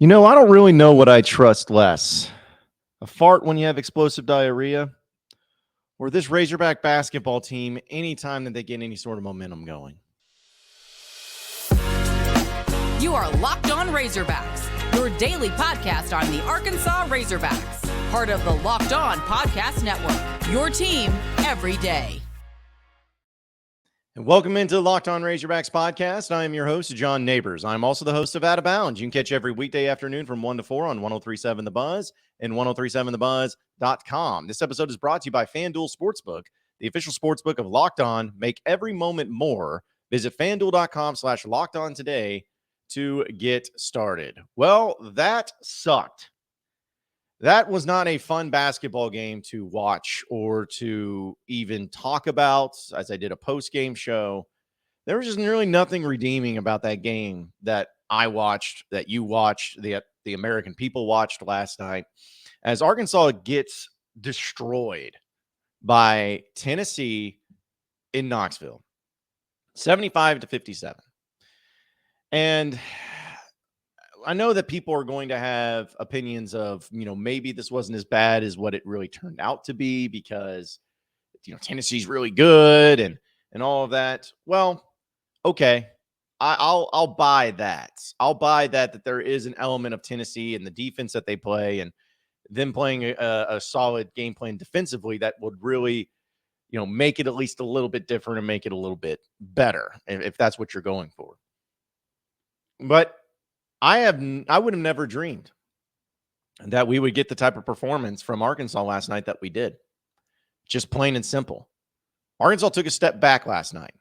I don't really know what I trust less. A fart when you have explosive diarrhea, or this Razorback basketball team anytime that they get any sort of momentum going. You are Locked On Razorbacks, your daily podcast on the Arkansas Razorbacks, part of the Locked On Podcast Network, your team every day. And welcome into the Locked On Razorbacks podcast. I am your host, John Nabors. I'm also the host of Out of Bounds. You can catch every weekday afternoon from 1 to 4 on 103.7 The Buzz and 103.7thebuzz.com. This episode is brought to you by FanDuel Sportsbook, the official sportsbook of Locked On. Make every moment more. Visit FanDuel.com/LockedOn today to get started. Well, that sucked. That was not a fun basketball game to watch or to even talk about. As I did a post-game show, there was just really nothing redeeming about that game that I watched, that you watched, the American people watched last night, as Arkansas gets destroyed by Tennessee in Knoxville, 75-57. And I know that people are going to have opinions of, maybe this wasn't as bad as what it really turned out to be because, Tennessee's really good and all of that. Well, okay, I'll buy that. I'll buy that there is an element of Tennessee and the defense that they play and them playing a solid game plan defensively that would really, make it at least a little bit different and make it a little bit better if that's what you're going for. But I would have never dreamed that we would get the type of performance from Arkansas last night that we did. Just plain and simple. Arkansas took a step back last night.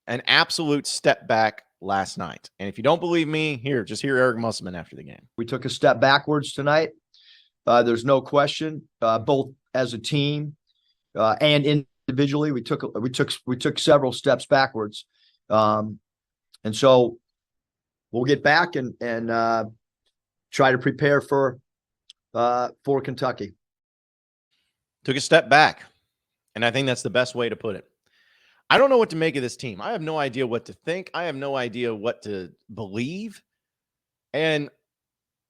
An absolute step back last night. And if you don't believe me, just hear Eric Musselman after the game. We took a step backwards tonight. There's no question, both as a team and individually, we took several steps backwards. And so we'll get back and try to prepare for Kentucky. Took a step back, and I think that's the best way to put it. I don't know what to make of this team. I have no idea what to think. I have no idea what to believe. And,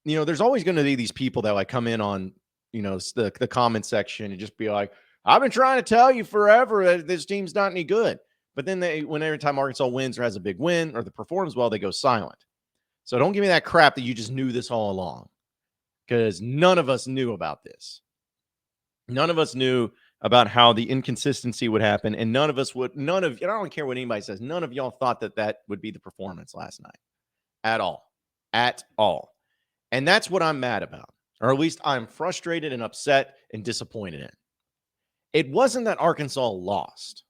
there's always going to be these people that come in on, the comment section and just be like, I've been trying to tell you forever that this team's not any good. But then every time Arkansas wins or has a big win or performs well, they go silent. So don't give me that crap that you just knew this all along, because none of us knew about this. None of us knew about how the inconsistency would happen, and I don't care what anybody says, none of y'all thought that would be the performance last night at all. And that's what I'm mad about, or at least I'm frustrated and upset and disappointed in. It wasn't that Arkansas lost.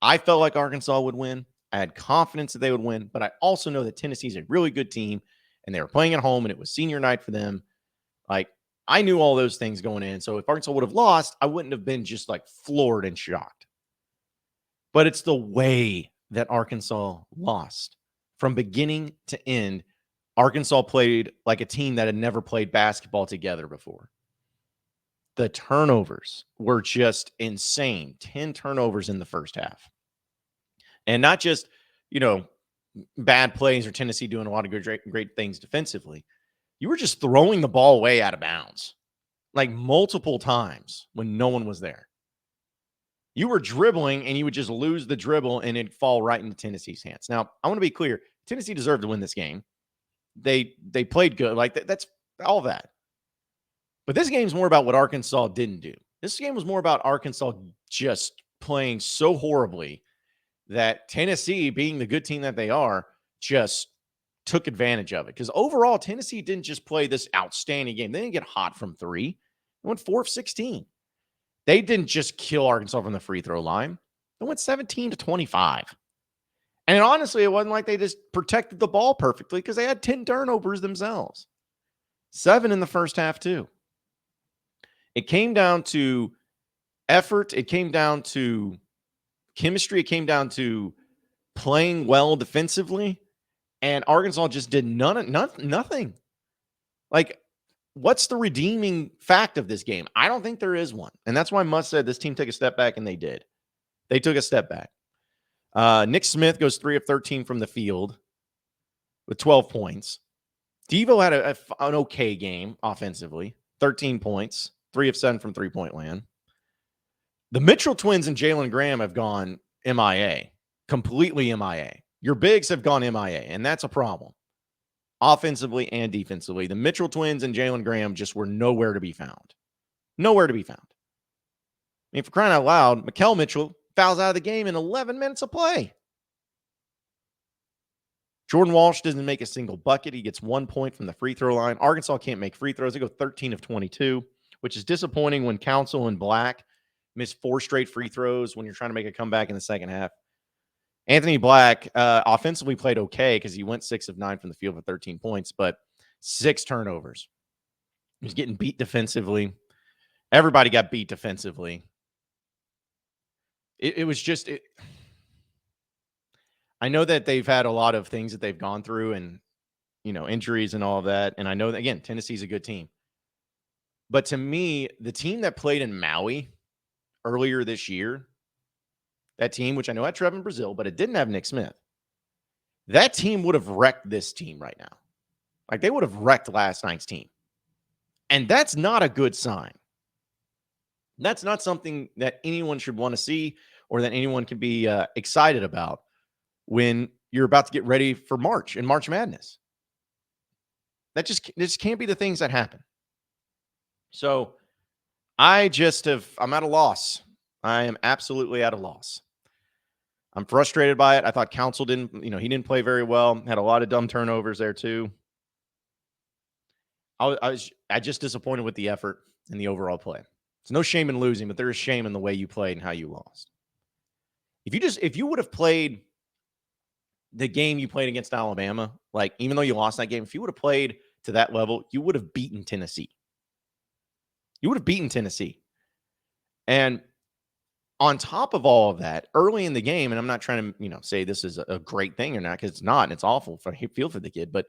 I felt like Arkansas would win. I had confidence that they would win, but I also know that Tennessee's a really good team, and they were playing at home, and it was senior night for them. I knew all those things going in, so if Arkansas would have lost, I wouldn't have been just floored and shocked. But it's the way that Arkansas lost. From beginning to end, Arkansas played like a team that had never played basketball together before. The turnovers were just insane. 10 turnovers in the first half. And not just, bad plays or Tennessee doing a lot of great things defensively. You were just throwing the ball away out of bounds, multiple times when no one was there. You were dribbling and you would just lose the dribble and it'd fall right into Tennessee's hands. Now, I want to be clear. Tennessee deserved to win this game. They played good. That's all that. But this game's more about what Arkansas didn't do. This game was more about Arkansas just playing so horribly that Tennessee, being the good team that they are, just took advantage of it. Because overall, Tennessee didn't just play this outstanding game. They didn't get hot from three. They went 4 of 16. They didn't just kill Arkansas from the free throw line. They went 17-25. And honestly, it wasn't like they just protected the ball perfectly, because they had 10 turnovers themselves. 7 in the first half, too. It came down to effort. It came down to chemistry. It came down to playing well defensively. And Arkansas just did nothing. What's the redeeming fact of this game? I don't think there is one. And that's why Muss said this team took a step back, and they did. They took a step back. Nick Smith goes 3 of 13 from the field with 12 points. Devo had an okay game offensively, 13 points, 3 of 7 from three-point land. The Mitchell twins and Jalen Graham have gone MIA, completely MIA. Your bigs have gone MIA, and that's a problem, offensively and defensively. The Mitchell twins and Jalen Graham just were nowhere to be found. Nowhere to be found. I mean, for crying out loud, Mikal Mitchell fouls out of the game in 11 minutes of play. Jordan Walsh doesn't make a single bucket. He gets 1 point from the free throw line. Arkansas can't make free throws. They go 13 of 22, which is disappointing when Council and Black miss 4 straight free throws when you're trying to make a comeback in the second half. Anthony Black offensively played okay because he went 6 of 9 from the field for 13 points, but 6 turnovers. He was getting beat defensively. Everybody got beat defensively. It was just... I know that they've had a lot of things that they've gone through and, injuries and all of that. And I know that, again, Tennessee's a good team. But to me, the team that played in Maui earlier this year, that team, which I know had Trevin Brazil, but it didn't have Nick Smith, that team would have wrecked this team right now. Like, they would have wrecked last night's team. And that's not a good sign. That's not something that anyone should want to see or that anyone can be excited about when you're about to get ready for March and March Madness. This can't be the things that happen. So I'm at a loss. I am absolutely at a loss. I'm frustrated by it. I thought Council he didn't play very well. Had a lot of dumb turnovers there too. I just disappointed with the effort and the overall play. It's no shame in losing, but there is shame in the way you played and how you lost. If you would have played the game you played against Alabama, like, even though you lost that game, if you would have played to that level, you would have beaten Tennessee. You would have beaten Tennessee. And on top of all of that, early in the game, and I'm not trying to, say this is a great thing or not, because it's not, and it's awful. I feel for the kid, but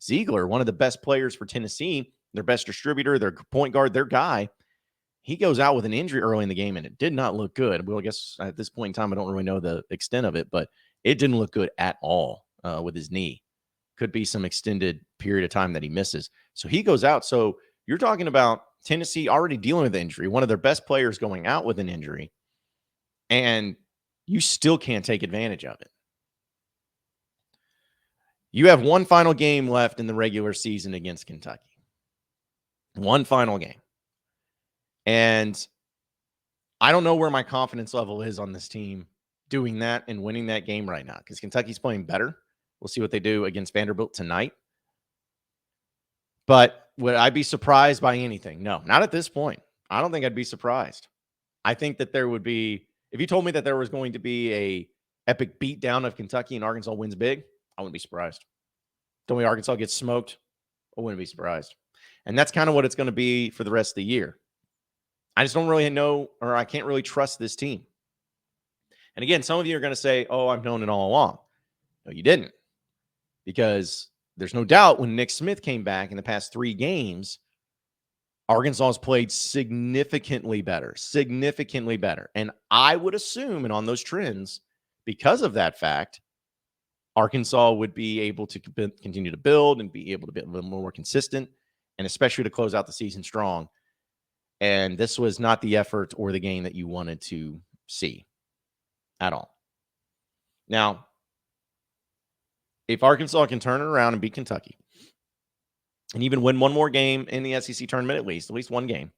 Ziegler, one of the best players for Tennessee, their best distributor, their point guard, their guy, he goes out with an injury early in the game, and it did not look good. Well, I guess at this point in time, I don't really know the extent of it, but it didn't look good at all with his knee. Could be some extended period of time that he misses. So he goes out. So you're talking about Tennessee already dealing with the injury, one of their best players going out with an injury, and you still can't take advantage of it. You have one final game left in the regular season against Kentucky. One final game. And I don't know where my confidence level is on this team doing that and winning that game right now, because Kentucky's playing better. We'll see what they do against Vanderbilt tonight. But would I be surprised by anything? No, not at this point. I don't think I'd be surprised. I think that there would be, if you told me that there was going to be a epic beatdown of Kentucky and Arkansas wins big, I wouldn't be surprised. Don't we Arkansas gets smoked? I wouldn't be surprised. And that's kind of what it's going to be for the rest of the year. I just don't really know, or I can't really trust this team. And again, some of you are going to say, oh, I've known it all along. No, you didn't. Because there's no doubt when Nick Smith came back in the past 3 games, Arkansas has played significantly better. And I would assume, and on those trends, because of that fact, Arkansas would be able to continue to build and be able to be a little more consistent, and especially to close out the season strong. And this was not the effort or the game that you wanted to see at all. Now, if Arkansas can turn it around and beat Kentucky and even win one more game in the SEC tournament, at least one game,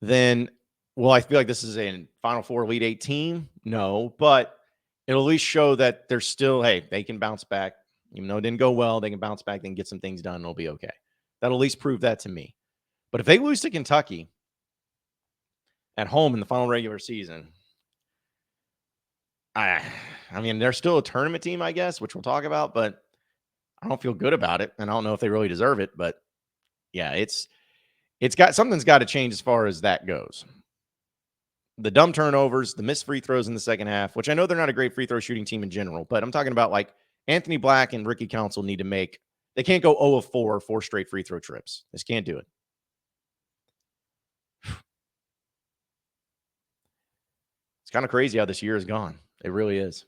then, well, I feel like this is a Final Four Elite 8 team. No, but it'll at least show that they're still, hey, they can bounce back. Even though it didn't go well, they can bounce back, they can get some things done, and it'll be okay. That'll at least prove that to me. But if they lose to Kentucky at home in the final regular season, I mean, they're still a tournament team, I guess, which we'll talk about, but I don't feel good about it, and I don't know if they really deserve it. But yeah, something's got to change as far as that goes. The dumb turnovers, the missed free throws in the second half, which I know they're not a great free throw shooting team in general, but I'm talking about like Anthony Black and Ricky Council need to make. They can't go 0 of 4 straight free throw trips. They just can't do it. It's kind of crazy how this year has gone. It really is.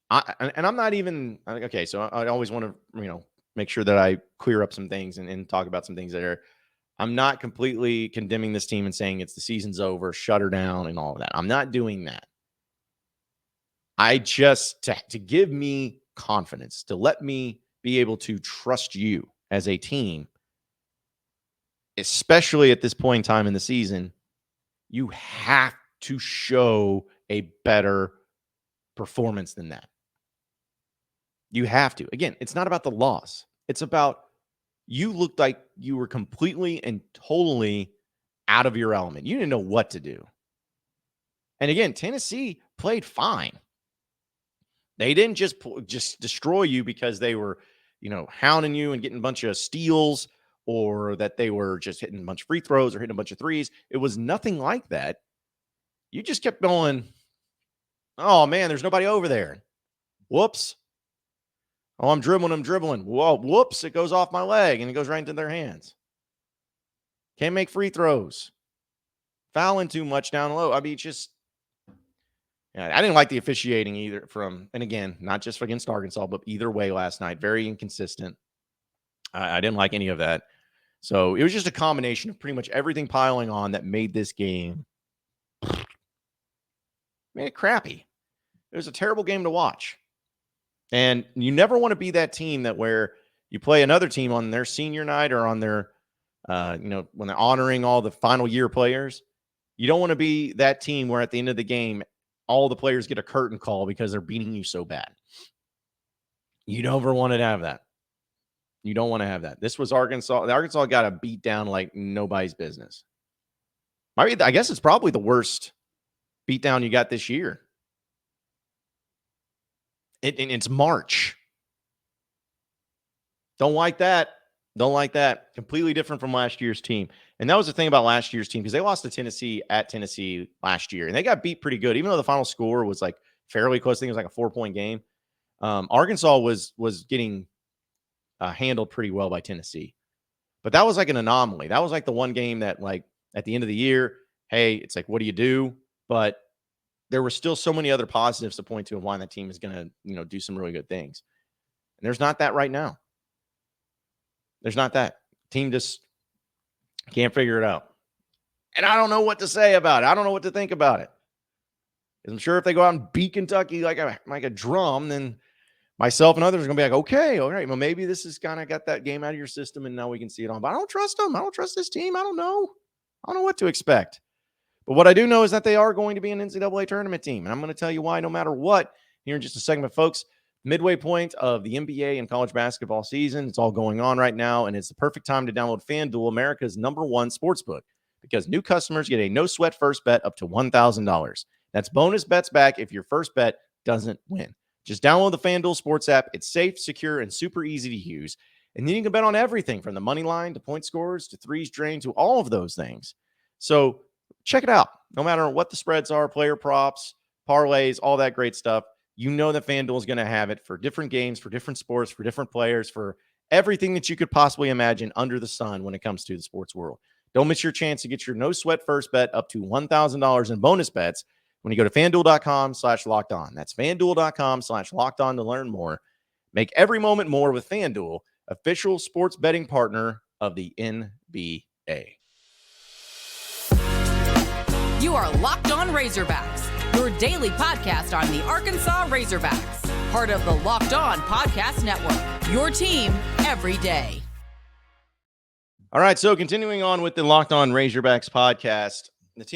I'm not even okay. So I always want to, make sure that I clear up some things and talk about some things that are. I'm not completely condemning this team and saying it's the season's over, shut her down, and all of that. I'm not doing that. I just to give me confidence, to let me be able to trust you as a team, especially at this point in time in the season, you have to show a better performance than that. You have to. Again, it's not about the loss. It's about you looked like you were completely and totally out of your element. You didn't know what to do. And again, Tennessee played fine. They didn't just destroy you because they were, hounding you and getting a bunch of steals, or that they were just hitting a bunch of free throws or hitting a bunch of threes. It was nothing like that. You just kept going, oh, man, there's nobody over there. Whoops. Oh, I'm dribbling. Whoa, whoops, it goes off my leg, and it goes right into their hands. Can't make free throws. Fouling too much down low. I mean, I didn't like the officiating either and again, not just against Arkansas, but either way last night. Very inconsistent. I didn't like any of that. So it was just a combination of pretty much everything piling on that made this game crappy. It was a terrible game to watch. And you never want to be that team that where you play another team on their senior night or on their, when they're honoring all the final year players. You don't want to be that team where at the end of the game, all the players get a curtain call because they're beating you so bad. You never want to have that. You don't want to have that. This was Arkansas. Arkansas got a beat down like nobody's business. I guess it's probably the worst beatdown you got this year. It's March. Don't like that. Don't like that. Completely different from last year's team. And that was the thing about last year's team, because they lost to Tennessee at Tennessee last year. And they got beat pretty good, even though the final score was like fairly close. I think it was like a 4-point game. Arkansas was getting handled pretty well by Tennessee. But that was like an anomaly. That was like the one game that, like, at the end of the year, hey, it's like, what do you do? But there were still so many other positives to point to and why that team is going to, do some really good things. And there's not that right now. There's not that. Team just can't figure it out. And I don't know what to say about it. I don't know what to think about it. I'm sure if they go out and beat Kentucky like a drum, then myself and others are going to be like, okay, all right, well, maybe this has kind of got that game out of your system and now we can see it on. But I don't trust them. I don't trust this team. I don't know what to expect. But what I do know is that they are going to be an NCAA tournament team. And I'm going to tell you why no matter what here in just a second. But folks, midway point of the NBA and college basketball season. It's all going on right now, and it's the perfect time to download FanDuel, America's #1 sportsbook, because new customers get a no-sweat first bet up to $1,000. That's bonus bets back if your first bet doesn't win. Just download the FanDuel Sports app. It's safe, secure, and super easy to use. And then you can bet on everything from the money line to point scores to threes drained to all of those things. So check it out. No matter what the spreads are, player props, parlays, all that great stuff, you know that FanDuel is going to have it for different games, for different sports, for different players, for everything that you could possibly imagine under the sun when it comes to the sports world. Don't miss your chance to get your no-sweat first bet up to $1,000 in bonus bets when you go to FanDuel.com/lockedon. That's FanDuel.com/lockedon to learn more. Make every moment more with FanDuel, official sports betting partner of the NBA. You are Locked On Razorbacks, your daily podcast on the Arkansas Razorbacks, part of the Locked On Podcast Network, your team every day. All right, so continuing on with the Locked On Razorbacks podcast,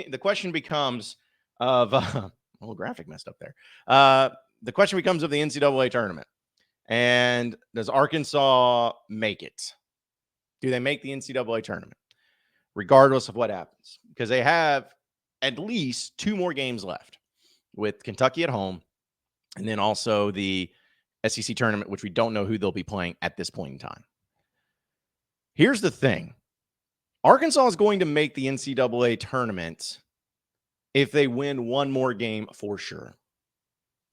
the question becomes of a little graphic messed up there. The question becomes of the NCAA tournament, and does Arkansas make it? Do they make the NCAA tournament, regardless of what happens? Because they have at least 2 more games left, with Kentucky at home, and then also the SEC tournament, which we don't know who they'll be playing at this point in time. Here's the thing. Arkansas is going to make the NCAA tournament if they win 1 more game for sure.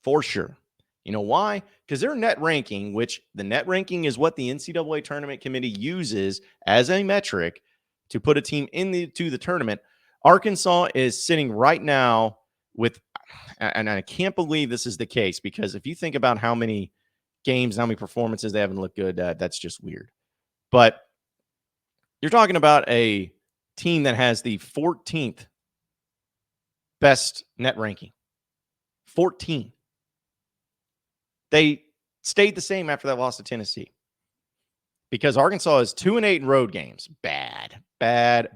For sure. You know why? Because their net ranking, which the net ranking is what the NCAA tournament committee uses as a metric to put a team into the tournament. Arkansas is sitting right now with, and I can't believe this is the case, because if you think about how many games, how many performances they haven't looked good. That's just weird. But you're talking about a team that has the 14th best net ranking. 14. They stayed the same after that loss to Tennessee because Arkansas is 2-8 in road games. Bad. They're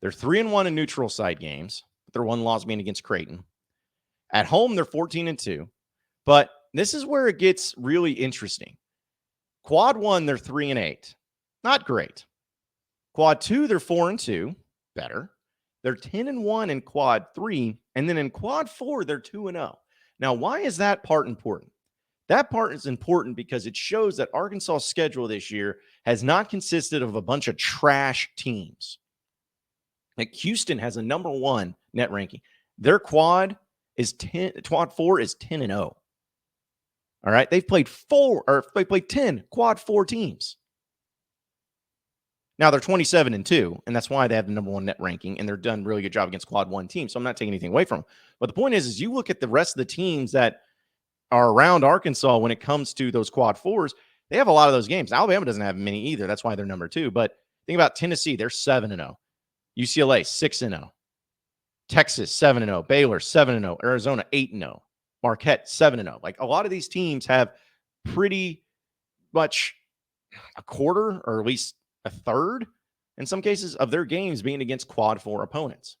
3-1 in neutral site games. Their one loss being against Creighton. At home, they're 14-2. But this is where it gets really interesting. Quad 1, they're 3-8. Not great. Quad 2, they're 4-2. Better. They're 10-1 in quad 3. And then in quad 4, they're 2-0. Now, why is that part important? That part is important because it shows that Arkansas' schedule this year has not consisted of a bunch of trash teams. Like Houston has a number 1 net ranking. Their quad 4 is 10-0. All right. They played 10 quad 4 teams. Now they're 27-2, and that's why they have the number 1 net ranking, and they're done a really good job against quad 1 teams. So I'm not taking anything away from them. But the point is you look at the rest of the teams that are around Arkansas when it comes to those quad 4s, they have a lot of those games. Alabama doesn't have many either. That's why they're number 2. But think about Tennessee, they're 7-0. UCLA, 6-0. Texas, 7-0. Baylor, 7-0. Arizona, 8-0. Marquette, 7-0. Like a lot of these teams have pretty much a quarter or at least a third, in some cases, of their games being against quad 4 opponents.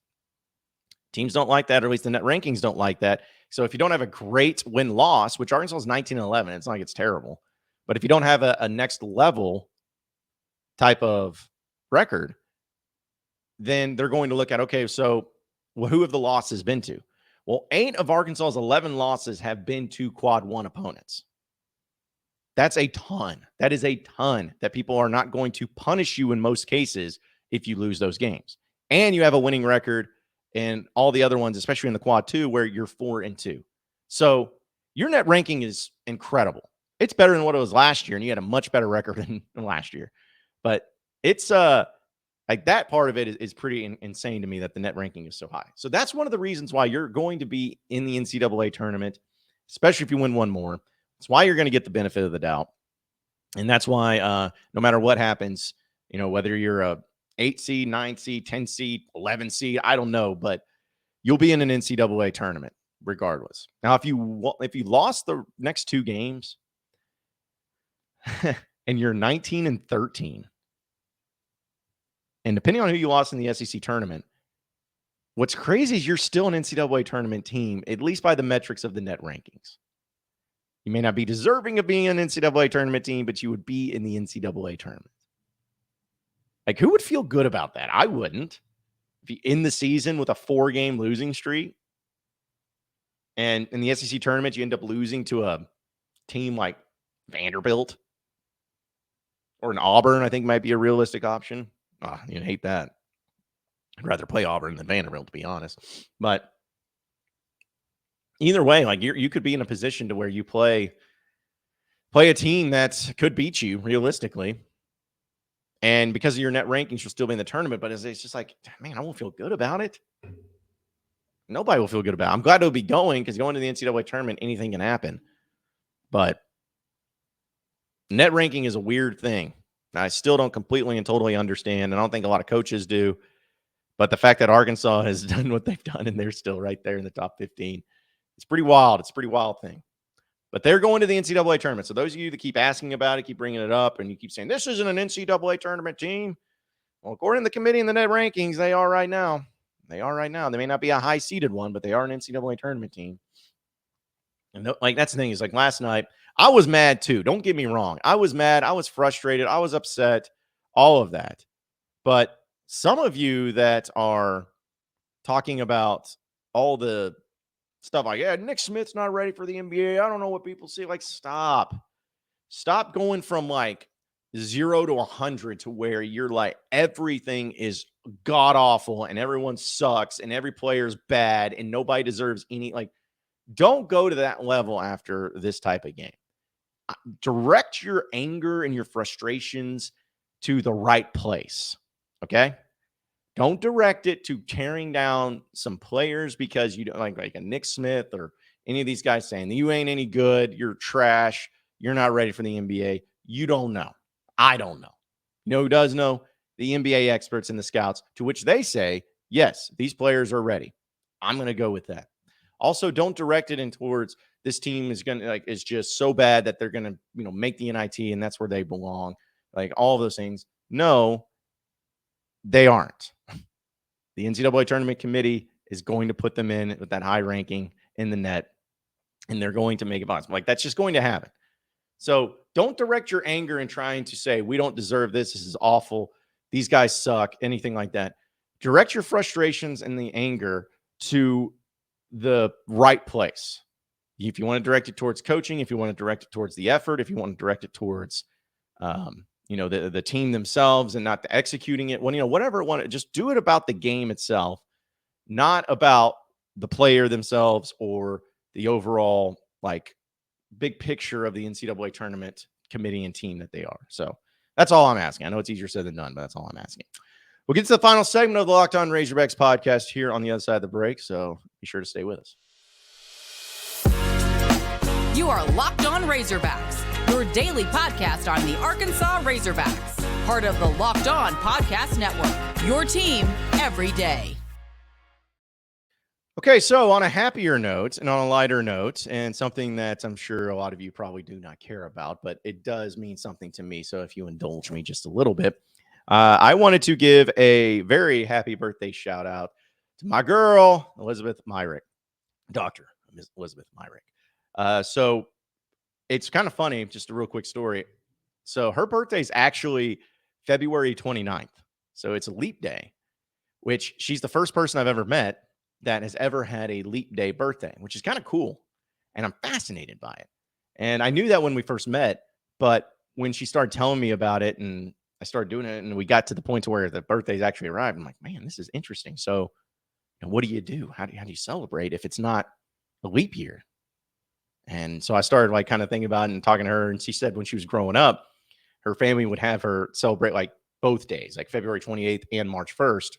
Teams don't like that, or at least the net rankings don't like that. So if you don't have a great win-loss, which Arkansas is 19-11, it's not like it's terrible. But if you don't have a next level type of record, then they're going to look at, okay, so who have the losses been to? Well, 8 of Arkansas's 11 losses have been to quad 1 opponents. That's a ton. That is a ton that people are not going to punish you in most cases if you lose those games. And you have a winning record in all the other ones, especially in the quad 2, where you're 4-2. So your net ranking is incredible. It's better than what it was last year, and you had a much better record than last year. But it's like that part of it is pretty insane to me that the net ranking is so high. So that's one of the reasons why you're going to be in the NCAA tournament, especially if you win one more. It's why you're going to get the benefit of the doubt. And that's why no matter what happens, you know, whether you're a 8 seed, 9 seed, 10 seed, 11 seed, I don't know, but you'll be in an NCAA tournament regardless. Now, if you lost the next 2 games and you're 19-13, and depending on who you lost in the SEC tournament, what's crazy is you're still an NCAA tournament team, at least by the metrics of the net rankings. You may not be deserving of being an NCAA tournament team, but you would be in the NCAA tournament. Like, who would feel good about that? I wouldn't. If you end the season with a 4-game losing streak, and in the SEC tournament, you end up losing to a team like Vanderbilt or an Auburn, I think might be a realistic option. You'd hate that. I'd rather play Auburn than Vanderbilt, to be honest. But either way, like you could be in a position to where you play a team that could beat you realistically. And because of your net rankings, you'll still be in the tournament. But it's just like, man, I won't feel good about it. Nobody will feel good about it. I'm glad it'll be going because going to the NCAA tournament, anything can happen. But net ranking is a weird thing. I still don't completely and totally understand. And I don't think a lot of coaches do. But the fact that Arkansas has done what they've done and they're still right there in the top 15, it's pretty wild. It's a pretty wild thing. But they're going to the NCAA tournament. So those of you that keep asking about it, keep bringing it up, and you keep saying, this isn't an NCAA tournament team. Well, according to the committee and the net rankings, they are right now. They are right now. They may not be a high-seeded one, but they are an NCAA tournament team. And like that's the thing is like last night, I was mad too. Don't get me wrong. I was mad. I was frustrated. I was upset. All of that. But some of you that are talking about all the stuff like, yeah, Nick Smith's not ready for the NBA. I don't know what people see. Like, stop going from like 0 to 100 to where you're like, everything is god awful and everyone sucks and every player's bad and nobody deserves any, like, don't go to that level after this type of game. Direct your anger and your frustrations to the right place. Okay. Don't direct it to tearing down some players because you don't like a Nick Smith or any of these guys saying that you ain't any good, you're trash, you're not ready for the NBA. You don't know. I don't know. You know who does know? The NBA experts and the scouts, to which they say, yes, these players are ready. I'm going to go with that. Also, don't direct it in towards this team is just so bad that they're going to, make the NIT and that's where they belong. Like all of those things. No, they aren't. The NCAA Tournament Committee is going to put them in with that high ranking in the net, and they're going to make it possible. Like, that's just going to happen. So don't direct your anger in trying to say, we don't deserve this. This is awful. These guys suck, anything like that. Direct your frustrations and the anger to the right place. If you want to direct it towards coaching, if you want to direct it towards the effort, if you want to direct it towards, the team themselves and not the executing it, whatever it wanted, just do it about the game itself, not about the player themselves or the overall, big picture of the NCAA Tournament Committee and team that they are. So that's all I'm asking. I know it's easier said than done, but that's all I'm asking. We'll get to the final segment of the Locked On Razorbacks podcast here on the other side of the break, so be sure to stay with us. You are Locked On Razorbacks, your daily podcast on the Arkansas Razorbacks, part of the Locked On Podcast Network, your team every day. Okay, so on a happier note and on a lighter note, and something that I'm sure a lot of you probably do not care about, but it does mean something to me, so if you indulge me just a little bit, I wanted to give a very happy birthday shout out to my girl, Elizabeth Myrick, Dr. Elizabeth Myrick. So it's kind of funny, just a real quick story. So her birthday is actually February 29th. So it's a leap day, which she's the first person I've ever met that has ever had a leap day birthday, which is kind of cool. And I'm fascinated by it. And I knew that when we first met, but when she started telling me about it and I started doing it and we got to the point to where the birthdays actually arrived, I'm like, man, this is interesting. So what do you do? How do you celebrate if it's not a leap year? And so I started kind of thinking about it and talking to her. And she said when she was growing up, her family would have her celebrate both days, February 28th and March 1st.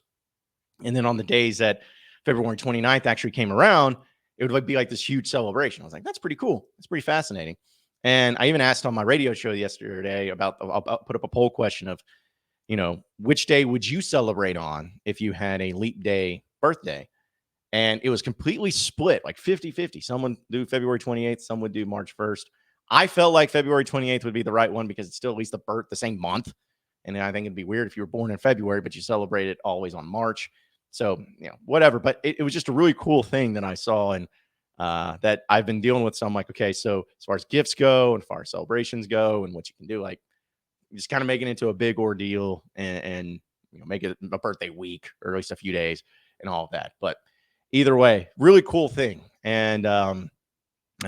And then on the days that February 29th actually came around, it would be this huge celebration. I was like, that's pretty cool. It's pretty fascinating. And I even asked on my radio show yesterday about, I'll put up a poll question of, which day would you celebrate on if you had a leap day birthday? And it was completely split, 50-50. Some would do February 28th. Some would do March 1st. I felt like February 28th would be the right one because it's still at least the same month. And I think it'd be weird if you were born in February, but you celebrate it always on March. So, whatever. But it was just a really cool thing that I saw and that I've been dealing with. So I'm like, okay, so as far as gifts go and as far as celebrations go and what you can do, just kind of making it into a big ordeal and make it a birthday week or at least a few days and all of that. But either way, really cool thing. And I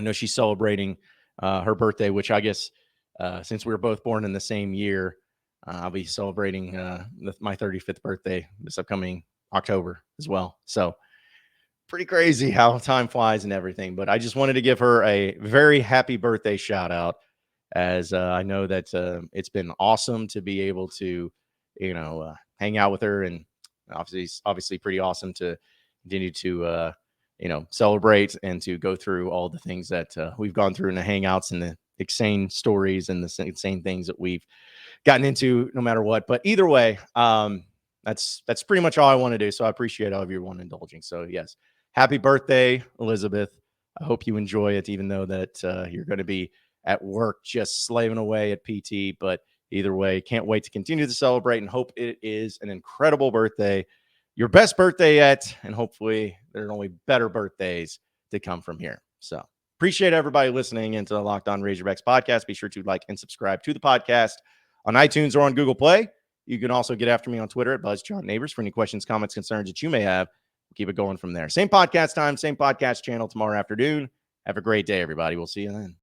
know she's celebrating her birthday, which I guess since we were both born in the same year, I'll be celebrating my 35th birthday this upcoming October as well. So pretty crazy how time flies and everything. But I just wanted to give her a very happy birthday shout out, as I know that it's been awesome to be able to, hang out with her, and obviously pretty awesome to continue to, celebrate and to go through all the things that we've gone through in the hangouts and the insane stories and the insane things that we've gotten into no matter what. But either way, that's pretty much all I want to do. So I appreciate all of everyone indulging. So yes, happy birthday, Elizabeth. I hope you enjoy it, even though that you're going to be at work just slaving away at PT. But either way, can't wait to continue to celebrate and hope it is an incredible birthday, your best birthday yet. And hopefully there are only better birthdays to come from here. So appreciate everybody listening into the Locked On Razorbacks podcast. Be sure to like and subscribe to the podcast on iTunes or on Google Play. You can also get after me on Twitter at BuzzJohnNabors for any questions, comments, concerns that you may have. We'll keep it going from there. Same podcast time, same podcast channel tomorrow afternoon. Have a great day, everybody. We'll see you then.